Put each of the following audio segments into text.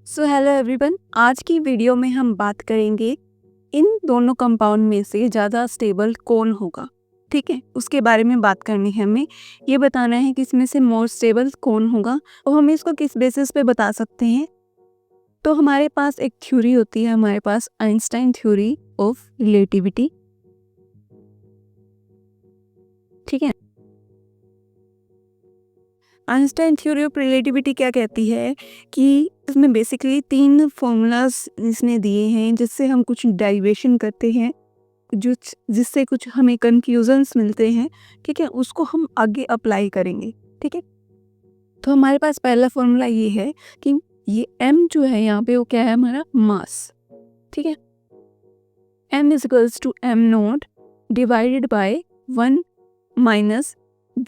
So hello everyone, आज की video में हम बात करेंगे इन दोनों कंपाउंड में से ज़्यादा स्टेबल कौन होगा। ठीक है, उसके बारे में बात करनी है। हमें ये बताना है कि इसमें से मोर स्टेबल कौन होगा और हम इसको किस बेसिस पे बता सकते हैं। तो हमारे पास एक थ्योरी होती है, हमारे पास आइंस्टाइन थ्योरी ऑफ रिलेटिविटी। ठीक है, आइंस्टाइन थ्योरी ऑफ रिलेटिविटी क्या कहती है कि इसमें बेसिकली 3 फॉर्मूलाज इसने दिए हैं जिससे हम कुछ डेरिवेशन करते हैं, जो जिससे कुछ हमें कंफ्यूजन्स मिलते हैं। ठीक है, उसको हम आगे अप्लाई करेंगे। ठीक है, तो हमारे पास पहला फॉर्मूला ये है कि ये m जो है यहाँ पे वो क्या है, हमारा मास। ठीक है, m is equals to m naught divided by 1 minus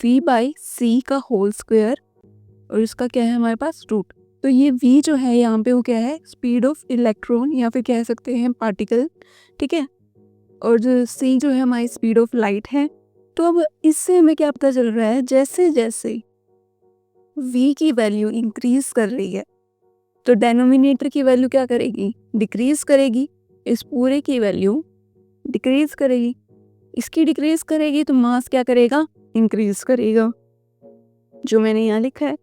v by c का होल स्क्वायर, और इसका क्या है हमारे पास रूट। तो ये v जो है यहाँ पे वो क्या है, स्पीड ऑफ इलेक्ट्रॉन या फिर कह सकते हैं पार्टिकल। ठीक है, और जो c जो है हमारी स्पीड ऑफ लाइट है। तो अब इससे हमें क्या पता चल रहा है, जैसे जैसे v की वैल्यू इंक्रीज कर रही है तो डेनोमिनेटर की वैल्यू क्या करेगी, डिक्रीज करेगी। इस पूरे की वैल्यू डिक्रीज करेगी, इसकी डिक्रीज करेगी तो मास क्या करेगा, इंक्रीज करेगा, जो मैंने यहाँ लिखा है।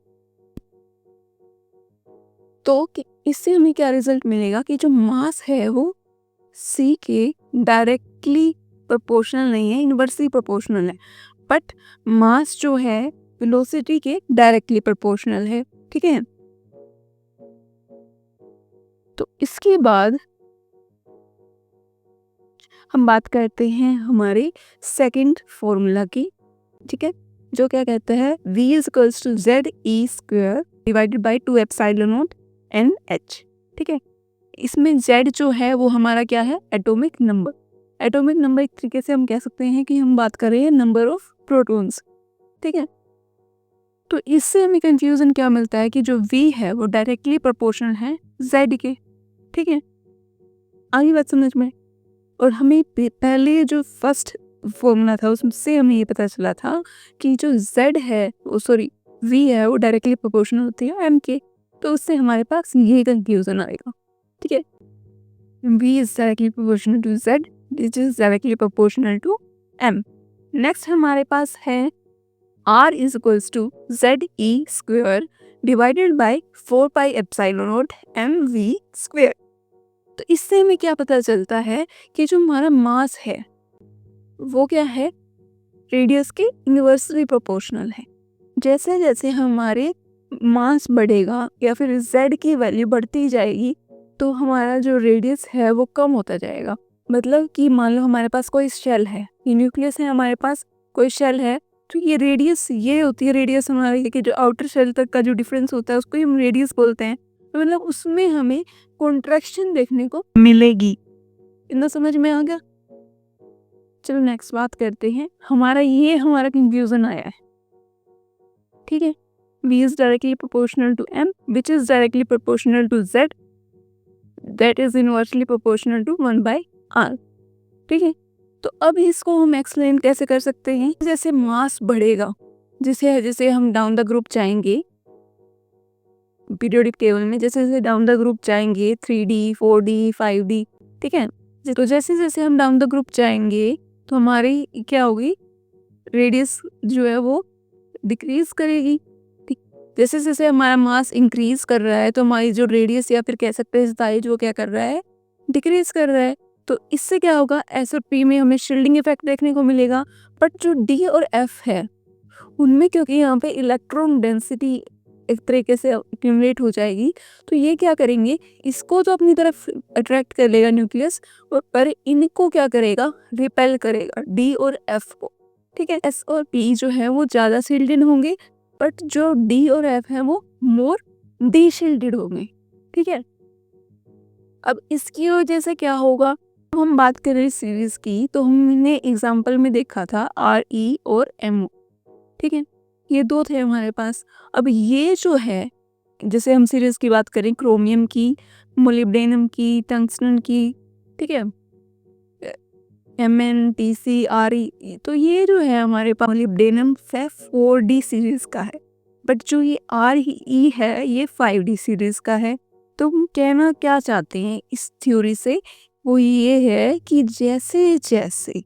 तो इससे हमें क्या रिजल्ट मिलेगा कि जो मास है वो c के डायरेक्टली प्रोपोर्शनल नहीं है, इनवर्सली प्रोपोर्शनल है, बट मास जो है वेलोसिटी के डायरेक्टली प्रोपोर्शनल है। ठीक है, तो इसके बाद हम बात करते हैं हमारे सेकंड फॉर्मूला की। ठीक है, जो क्या कहता है, v is equals to Z E square divided by 2 epsilon naught N H. ठीक है, इसमें z जो है वो हमारा क्या है, एटॉमिक नंबर। एटॉमिक नंबर एक तरीके से हम कह सकते हैं कि हम बात कर रहे हैं नंबर ऑफ प्रोटॉन्स। ठीक है, तो इससे हमें कंफ्यूजन क्या मिलता है कि जो v है वो डायरेक्टली प्रोपोर्शनल है z के। ठीक है, आगे बात समझ में। और हमें पहले जो फर्स्ट फॉर्मूला था उससे हमें ये पता चला था कि जो z है वो v है वो डायरेक्टली प्रोपोर्शनल होती है m के। तो उससे हमारे पास ये कंफ्यूजन आएगा। ठीक है, v is directly proportional to z, which is directly proportional to m. Next हमारे पास है r is equals to z e square divided by 4 pi epsilon naught m v square. तो इससे हमें क्या पता चलता है कि जो हमारा मास है वो क्या है, रेडियस के इनवर्सली प्रोपोर्शनल है। जैसे जैसे हमारे मास बढ़ेगा या फिर z की वैल्यू बढ़ती जाएगी तो हमारा जो रेडियस है वो कम होता जाएगा। मतलब कि मान लो हमारे पास कोई शेल है, ये न्यूक्लियस है, हमारे पास कोई शेल है, तो ये रेडियस ये होती है, रेडियस हमारे कि जो आउटर शेल तक का जो डिफरेंस होता है उसको ही हम रेडियस बोलते हैं। तो मतलब उसमें हमें कॉन्ट्रैक्शन देखने को मिलेगी। इतना समझ में आ गया। चलो नेक्स्ट बात करते हैं, हमारा कंफ्यूजन आया है। ठीक है, v is directly proportional to m which is directly proportional to z that is inversely proportional to 1 by r. ठीक है, तो अब इसको हम एक्सप्लेन कैसे कर सकते हैं, जैसे मास बढ़ेगा, जैसे जैसे हम डाउन द ग्रुप जाएंगे पीरियोडिक टेबल में, जैसे जैसे डाउन द ग्रुप जाएंगे 3D 4D 5D। ठीक है, तो जैसे जैसे हम डाउन द ग्रुप जाएंगे तो हमारी क्या होगी, रेडियस जो है वो डिक्रीज करेगी। ठीक, जैसे जैसे हमारा मास इंक्रीज कर रहा है तो हमारी जो रेडियस या फिर कह सकते हैं साइज वो क्या कर रहा है, डिक्रीज कर रहा है। तो इससे क्या होगा, एस और पी में हमें शील्डिंग इफेक्ट देखने को मिलेगा। बट जो डी और एफ है उनमें क्योंकि यहाँ पे इलेक्ट्रॉन डेंसिटी एक तरीके से एक्यूमुलेट हो जाएगी, तो ये क्या करेंगे, इसको तो अपनी तरफ अट्रैक्ट कर लेगा न्यूक्लियस, और पर इनको क्या करेगा, रिपेल करेगा, डी और एफ को। ठीक है, एस और पी जो है वो ज़्यादा शील्डेड होंगे, बट जो डी और एफ है वो मोर डी शील्डेड होंगे। ठीक है, अब इसकी वजह से क्या होगा, हम बात करें सीरीज की तो हमने एग्जाम्पल में देखा था आर ई और एम ओ। ठीक है, ये दो थे हमारे पास। अब ये जो है, जैसे हम सीरीज की बात करें क्रोमियम की, मोलिब्डेनम की, टंगस्टन की, ठीक है, MnTCRe, तो ये जो है हमारे पास मोलिब्डेनम 4D सीरीज का है, बट जो ये RE है ये 5D सीरीज का है। तो हम कहना क्या चाहते हैं इस थ्योरी से, वो ये है कि जैसे जैसे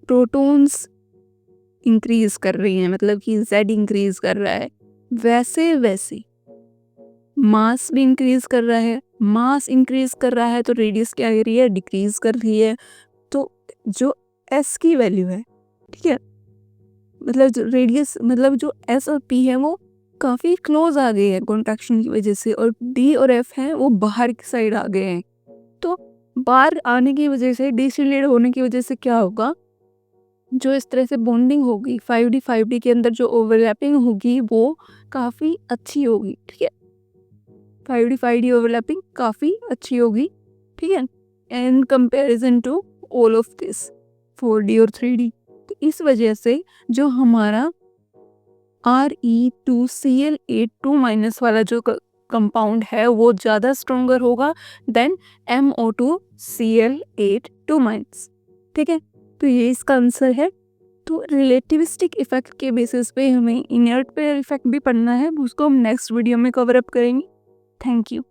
प्रोटॉन्स इंक्रीज कर रही हैं, मतलब कि Z इंक्रीज कर रहा है, वैसे वैसे मास भी इंक्रीज कर रहा है। मास इंक्रीज कर रहा है तो रेडियस क्या कर रही है, डिक्रीज कर रही है। तो जो S की वैल्यू है, ठीक है, मतलब जो रेडियस, मतलब जो S और P है वो काफ़ी क्लोज आ गए हैं कॉन्ट्रैक्शन की वजह से, और D और F हैं वो बाहर की साइड आ गए हैं। तो बाहर आने की वजह से, डिसिलेट होने की वजह से क्या होगा, जो इस तरह से बॉन्डिंग होगी 5D के अंदर, जो ओवरलैपिंग होगी वो काफ़ी अच्छी होगी, ठीक है। 5D ओवरलैपिंग काफ़ी अच्छी होगी, ठीक है, in comparison to all of this 4D और 3D। तो इस वजह से जो हमारा Re2Cl8 2- वाला जो कंपाउंड है वो ज़्यादा स्ट्रोंगर होगा देन MO2Cl8 2-, ठीक है। तो ये इसका आंसर है। तो रिलेटिविस्टिक इफेक्ट के बेसिस पे हमें इनर्ट पेयर इफेक्ट भी पढ़ना है, उसको हम नेक्स्ट वीडियो में कवर अप करेंगे। Thank you.